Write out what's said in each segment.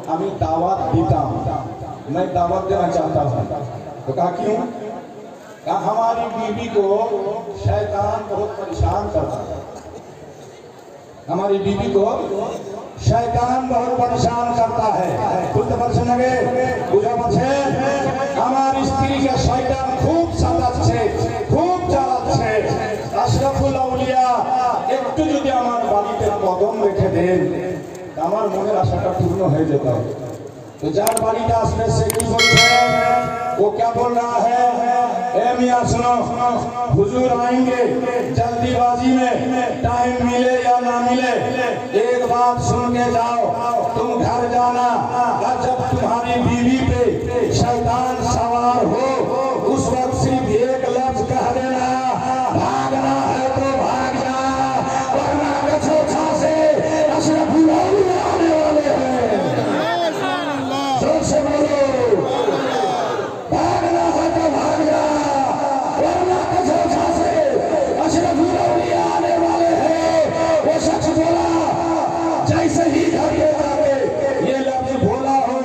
अभी दावत देता हूँ, मैं दावत देना चाहता हूँ। तो कहा क्यों? कहा हमारी बीवी को शैतान बहुत परेशान करता है, हमारी बीवी को शैतान बहुत परेशान करता है। बुझते पारছেন আগে বুঝা পাচ্ছেন? আমার স্ত্রীকে শয়তান খুব সাজাচ্ছে, খুব জ্বালাচ্ছে। আশরাফুল আউলিয়া একটু যদি আমার বাড়িতে কদম রেখে দেন আমার মনের আশাটা পূর্ণ হয়ে যেত। तो जार बाड़ीटा आसने से की बोलते हैं, वो क्या बोल रहा है? ए मियां सुनो, हुजूर आएंगे जल्दीबाजी में, टाइम मिले या ना मिले एक बात सुन के जाओ, तुम घर जाना और जब तुम्हारी बीवी पे शैतान सवार हो उस वक्त सिर्फ एक लफ्ज कह देना, भागना है तो भाग जा, वरना कछोछा से अशरफुल औलिया आने वाले हैं। से बोलो भागना है तो भाग जा, वरना कछोछा से अशरफुल औलिया आने वाले हैं। वो शख्स बोला, जैसे ही घर के आगे ये लफ्ज बोला हो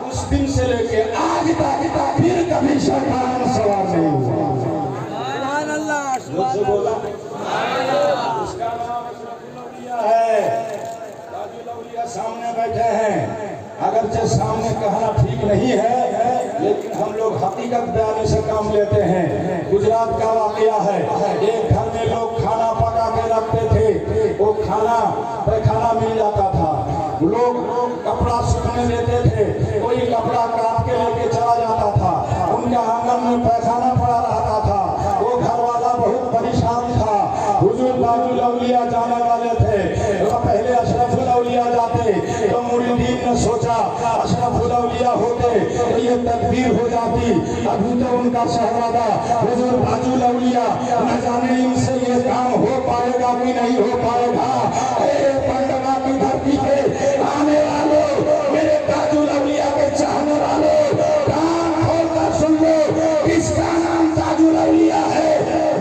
उस दिन से लेके आज तक फिर कभी शैतान सवार नहीं हुआ। सुभान अल्लाह, सुभान अल्लाह। उसका नाम अशरफुल औलिया है। ताजुल औलिया सामने बैठे हैं, अगरचे सामने कहना ठीक नहीं है लेकिन हम लोग हकीकत बयाने से काम लेते हैं। गुजरात का वाकया है, एक घर में लोग खाना पका के रखते थे, वो खाना पैखाना मिल जाता था, लोग कपड़ा सूखने देते थे, कोई कपड़ा काट के लेके चला जाता था, उनके आंगन में पैखाना पड़ा रहता था, वो घर वाला बहुत परेशान था। हुजूर ताजुल औलिया जाने वाले थे, तो पहले अशरफुल औलिया जाते तो मुरीदीन ने सोचा अशरफुल औलिया होते तो ये तकबीर हो जाती, अभी तो उनका शहजादा हुजूर ताजुल औलिया, न जाने इनसे ये काम हो पाएगा कि नहीं हो पाएगा। पंडवा की धरती पे आने वालों, मेरे ताजुल औलिया के चाहने वालों, कान खोलकर सुन लो, इसका नाम ताजुल औलिया है।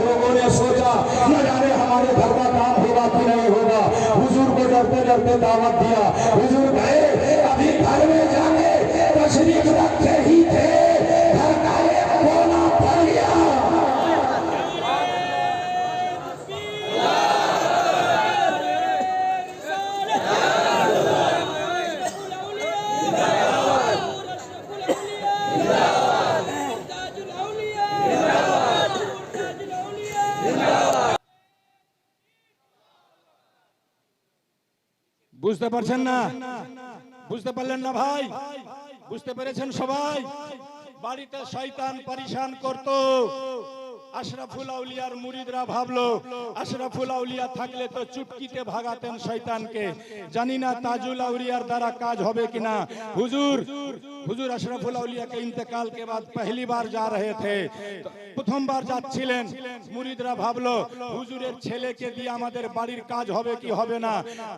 लोगों ने सोचा न जाने हमारे घर का काम होगा कि नहीं होगा। हुजूर को डरते डरते दावत दिया, हुजूर गए, अभी घर में जाके तशरीफ रखते ही थे, घर का एक कोना पड़ गया। বুঝতে পারছেন না? বুঝতে পারলেন না ভাই? বুঝতে পেরেছেন সবাই? বাড়িতে শয়তান পরেশান করতো, আশরাফুল আউলিয়ার মুরিদরা ভাবলো আশরাফুল আউলিয়া থাকলে তো চুটকিতে ভাগাতেন শয়তানকে। জানি না তাজুল আউলিয়ার দ্বারা কাজ হবে কিনা। হুজুর আশরাফুল আউলিয়া के इंतकाल के बाद पहली बार जा रहे थे, প্রথমবার যাচ্ছিলেন, মুরিদরা ভাবলো হুজুরের ছেলেকে দিয়ে আমাদের বাড়ির কাজ হবে কি হবে না।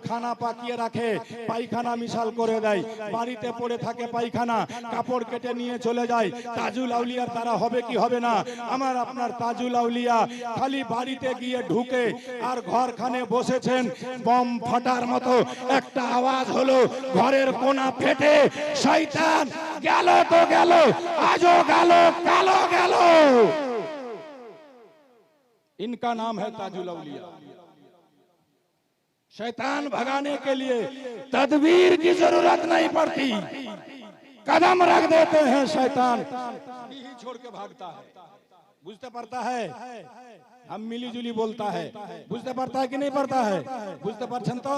খানা পাকিয়ে রাখে, পায়খানা মিশাল করে দেয়, বাড়িতে পড়ে থাকে পায়খানা, কাপড় কেটে নিয়ে চলে যায়। তাজুল আউলিয়ার দ্বারা হবে কি হবে না। আমার আপনার তাজুল আউলিয়া খালি বাড়িতে গিয়ে ঢুকে আর ঘরখানে বসেছেন, বম ফাটার মতো একটা আওয়াজ হলো, ঘরের কোনা ফেটে শয়তান গেল তো গেল, আজও গেল, কালো গেল। इनका नाम है ताजुल औलिया। शैतान भगाने के लिए तदबीर की जरूरत नहीं पड़ती, कदम रख देते हैं, शैतान ही छोड़ के भागता है। बुझते पड़ता है? हम मिली जुली बोलता है, বুঝতে পারতা है कि नहीं पड़ता है? বুঝতে পারছেন তো?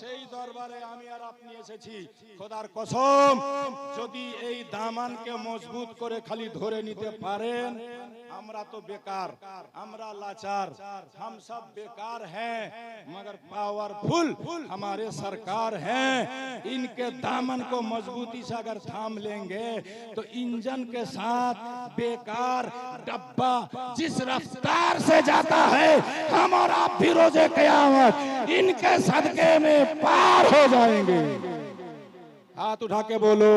সেই দরবারে আমি আর আপনি এসেছি, খোদার কসম যদি এই দামানকে মজবুত করে খালি ধরে নিতে পারেন, আমরা তো বেকার, আমরা লাচার, हम सब बेकार हैं, मगर पावरफुल हमारे सरकार हैं। इनके दामन को मजबूती से अगर थाम लेंगे तो इंजन के साथ बेकार डब्बा जिस रफ्तार से जाता है, हम और आप भी रोजे क़यामत इनके सदके में पार हो जाएंगे। हाथ उठा के बोलो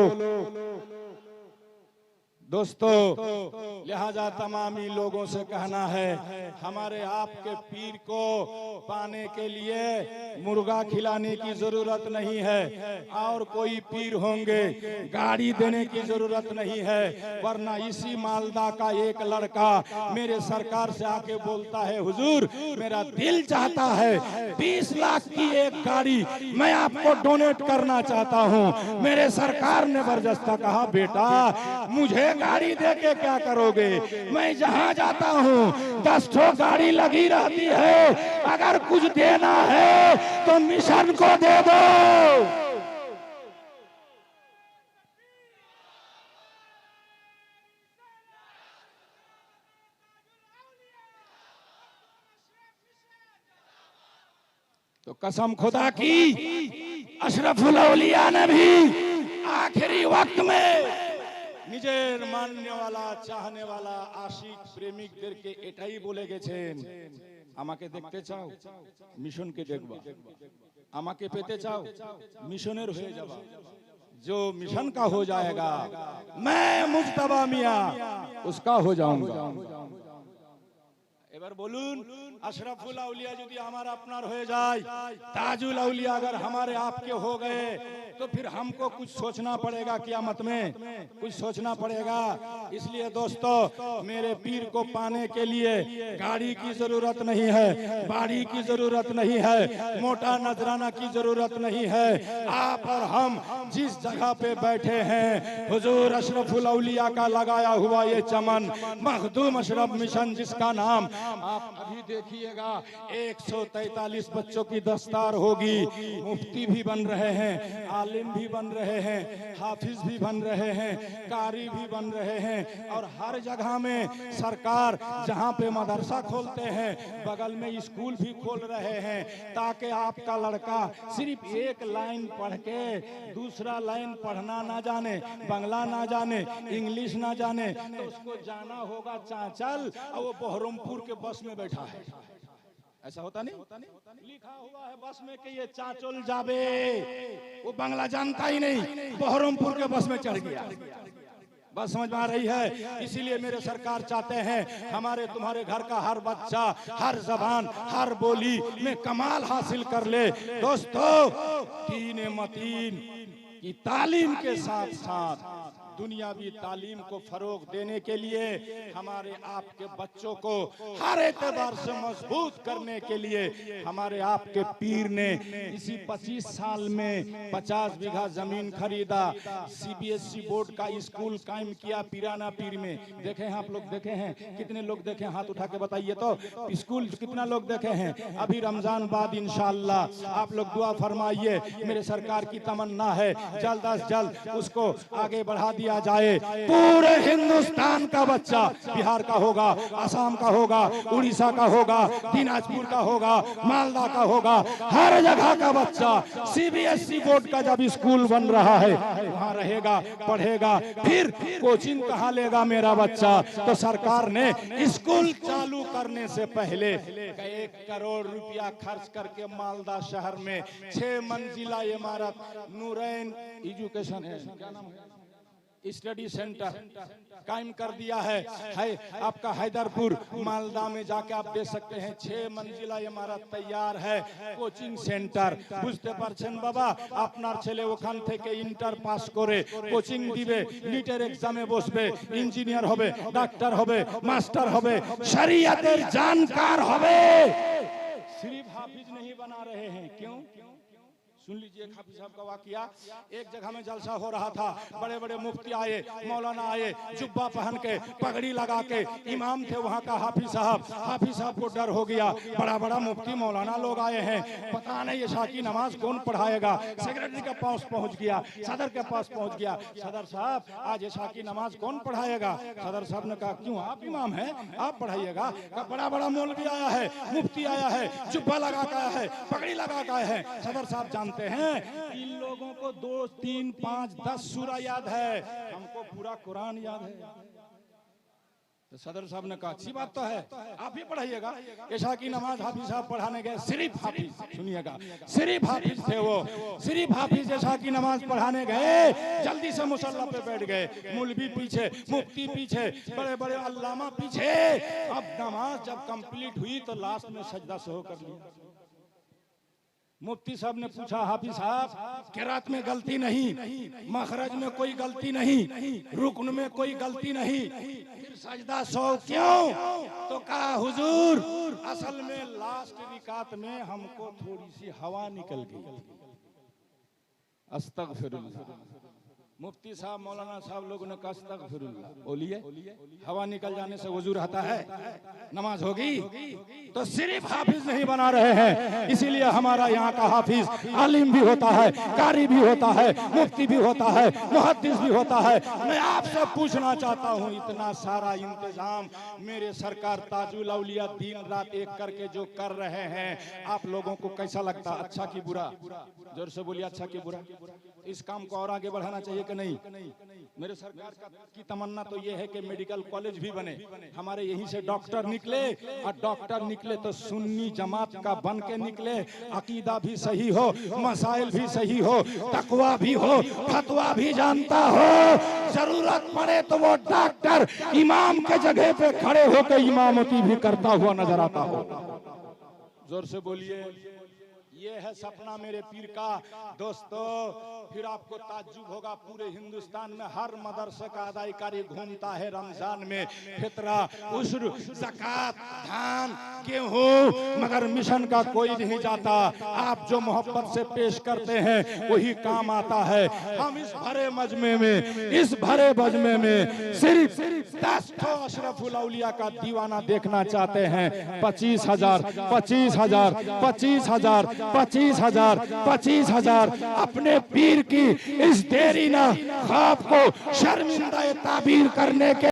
दोस्तों, लिहाजा तमामी लोगों से कहना है, हमारे आपके पीर को पाने के लिए मुर्गा खिलाने की जरूरत नहीं है और कोई पीर होंगे गाड़ी देने की जरूरत नहीं है, वरना इसी मालदा का एक लड़का मेरे सरकार से आके बोलता है, हुजूर मेरा दिल चाहता है 20 लाख की एक गाड़ी मैं आपको डोनेट करना चाहता हूं। मेरे सरकार ने बरजस्ता कहा, बेटा मुझे गाड़ी देके क्या करोगे, मैं जहां जाता हूं 10 ठो गाड़ी लगी रहती है, अगर कुछ देना है तो मिशन को दे दो। तो कसम खुदा की अशरफुल औलिया ने भी आखिरी वक्त में নিজের মাননেওয়ালা চাহনেওয়ালা আশিক প্রেমিকদেরকে এটাই বলে গেছেন, আমাকে দেখতে চাও মিশনকে দেখবা, আমাকে পেতে চাও মিশনের হয়ে যাবা, जो मिशन का हो जाएगा मैं मुज्तबा मियां उसका हो जाऊंगा। এবার বলুন, अशरफुल औलिया यदि हमारा अपना हो जाए, ताजुल औलिया अगर हमारे आपके हो गए, तो फिर हमको कुछ सोचना पड़ेगा, क़यामत में कुछ सोचना पड़ेगा। इसलिए दोस्तों, मेरे पीर को पाने के लिए गाड़ी की जरूरत नहीं है, बाड़ी की जरूरत नहीं है, मोटा नजराना की जरूरत नहीं है। आप और हम जिस जगह पे बैठे हैं, हुजूर अशरफुल औलिया का लगाया हुआ ये चमन, मखदूम अशरफ मिशन जिसका नाम आप अभी देखिएगा, 143 बच्चों की दस्तार होगी, मुफ्ती भी बन रहे हैं, आलिम भी बन रहे हैं, हाफिज भी बन रहे हैं, कारी भी बन रहे हैं, और हर जगह में सरकार जहां पे मदरसा खोलते हैं बगल में स्कूल भी खोल रहे हैं, ताकि आपका लड़का सिर्फ एक लाइन पढ़ के दूसरा लाइन पढ़ना ना जाने, बंगला ना जाने, इंग्लिश ना जाने, तो उसको जाना होगा चांचल और वो बहरमपुर के बस में बैठा है। ऐसा होता नहीं, लिखा हुआ है बस में कि ये चाचल जाबे, वो बांग्ला जानता ही नहीं, बहरमपुर के बस में चढ़ गया। बस समझ में आ रही है। इसीलिए मेरे सरकार चाहते हैं हमारे तुम्हारे घर का हर बच्चा हर जबान हर बोली में कमाल हासिल कर ले। दोस्तों, तीन मतीन की तालीम के साथ साथ दुनियावी तालीम को फरोग देने के लिए, हमारे आपके बच्चों को हर एतबार से मजबूत करने के लिए, हमारे आपके पीर ने इसी 25 साल में 50 बीघा जमीन खरीदा, सीबीएसई बोर्ड का स्कूल कायम किया पीराना पीर में। देखे हैं आप लोग, देखे हैं कितने लोग देखे, हाथ उठा के बताइए तो, स्कूल कितना लोग देखे हैं। अभी रमजान बाद इंशाअल्लाह आप लोग दुआ फरमाइए, मेरे सरकार की तमन्ना है जल्द अज जल्द उसको आगे बढ़ा दिया जाए। पूरे हिंदुस्तान का बच्चा, बिहार का होगा, असम का होगा, उड़ीसा का होगा, दिनाजपुर का होगा, मालदा का होगा, हर जगह का बच्चा सीबीएसई बोर्ड का जब स्कूल बन रहा है वहां रहेगा, पढ़ेगा। फिर कोचिंग कहां लेगा मेरा बच्चा? तो सरकार ने स्कूल चालू करने से पहले 1 करोड़ रुपया खर्च करके मालदा शहर में 6 मंजिला इमारत नूरैन एजुकेशन है, क्या नाम है, स्टडी सेंटर कायम कर दिया है आपका हैदरपुर मालदा में जाके आप देख सकते हैं 6 मंजिला इमारत तैयार है, कोचिंग सेंटर। बुझते पारछेन बाबा, आपनार छेले ओखान थेके इंटर पास करे कोचिंग दिबे, नीटेर एग्जामे बसबे, इंजिनियर होबे, डाक्टर होबे, मास्टर होबे, शरीयतेर जानकार होबे। सिर्फ हाफिज नहीं बना रहे हैं, क्यों? सुन लीजिए हाफिज साहब का वाकया। एक जगह में जलसा हो रहा था, बड़े बड़े मुफ्ती आए, मौलाना आए, जुब्बा पहन के पगड़ी लगा के, इमाम थे वहाँ का हाफिज साहब को डर हो गया, बड़ा बड़ा मुफ्ती मौलाना लोग आए हैं, पता नहीं ये शाह की नमाज कौन पढ़ाएगा। सेक्रेटरी के पास पहुँच गया, सदर के पास पहुँच गया, सदर साहब आज ये शाह की नमाज कौन पढ़ाएगा? सदर साहब ने कहा क्यों, आप इमाम हैं, आप पढ़ाइएगा। बड़ा बड़ा मौलवी आया है, मुफ्ती आया है, जुब्बा लगा के आया है, पगड़ी लगा के आया है। सदर साहब जानते हैं इन लोगों को 2, 3, 5, 10 सूरा याद है, हमको पूरा कुरान याद है। तो सदर साहब ने कहा अच्छी बात तो है, आप ही पढ़ाइएगा। इशा की नमाज हाफिज साहब पढ़ाने गए, सिर्फ हाफिज, सुनिएगा, सिर्फ हाफिज थे वो, सिर्फ हाफिज इशा की नमाज पढ़ाने गए, जल्दी से मुसल्ला पे बैठ गए, मौलवी पीछे, मुफ्ती पीछे, बड़े बड़े अल्लामा पीछे। अब नमाज जब कंप्लीट हुई तो लास्ट में सजदा सहो कर लिया। मुफ्ती साहब ने पूछा, हाफिज साहब किरात में गलती नहीं, मखरज में कोई गलती नहीं, रुकन में कोई गलती नहीं, फिर सजदा सौ क्यों? तो कहा हुजूर असल में लास्ट रिकात में हमको थोड़ी सी हवा निकल गई। अस्तगफिरुल्लाह। मुफ्ती साहब मौलाना साहब लोगों ने कहा अस्तगफिरुल्लाह, बोलिए हवा निकल जाने से वजू रहता है, नमाज होगी? तो सिर्फ हाफिज नहीं बना रहे हैं, इसीलिए हमारा यहाँ का हाफिज आलिम भी होता है, कारी भी होता है, मुफ्ती भी होता है, मुहद्दिस भी होता है। मैं आपसे पूछना चाहता हूँ, इतना सारा इंतजाम मेरे सरकार ताजुल औलिया दिन रात एक करके जो कर रहे हैं, आप लोगों को कैसा लगता? अच्छा की बुरा? जोर से बोलिए, अच्छा की बुरा? इस काम को और आगे बढ़ाना चाहिए कि नहीं? मेरे सरकार की तमन्ना तो ये है कि मेडिकल कॉलेज भी बने, हमारे यहीं से डॉक्टर निकले, और डॉक्टर निकले तो सुन्नी जमात का बन के निकले, अकीदा भी सही हो, मसाइल भी सही हो, तकवा भी हो, फतवा भी जानता हो, जरूरत पड़े तो वो डॉक्टर इमाम के जगह पे खड़े होकर इमामती भी करता हुआ नजर आता हो। जोर से बोलिए, ये है सपना मेरे पीर का। दोस्तों फिर आपको ताज्जुब होगा, पूरे हिंदुस्तान में हर मदरसे का अदाकारी घूमता है रमजान में, फितरा, उश्र, ज़कात, धान, गेहूं, मगर मिशन का कोई नहीं जाता। आप जो मोहब्बत से पेश करते हैं वही काम आता है। हम इस भरे मजमे में, इस भरे मजमे में सिर्फ 10 अशरफुल औलिया का दीवाना देखना चाहते हैं। 25,000 25,000 25,000 25,000 25,000 अपने पीर की इस देरीना ख्वाब को शर्मिंदा ताबीर करने के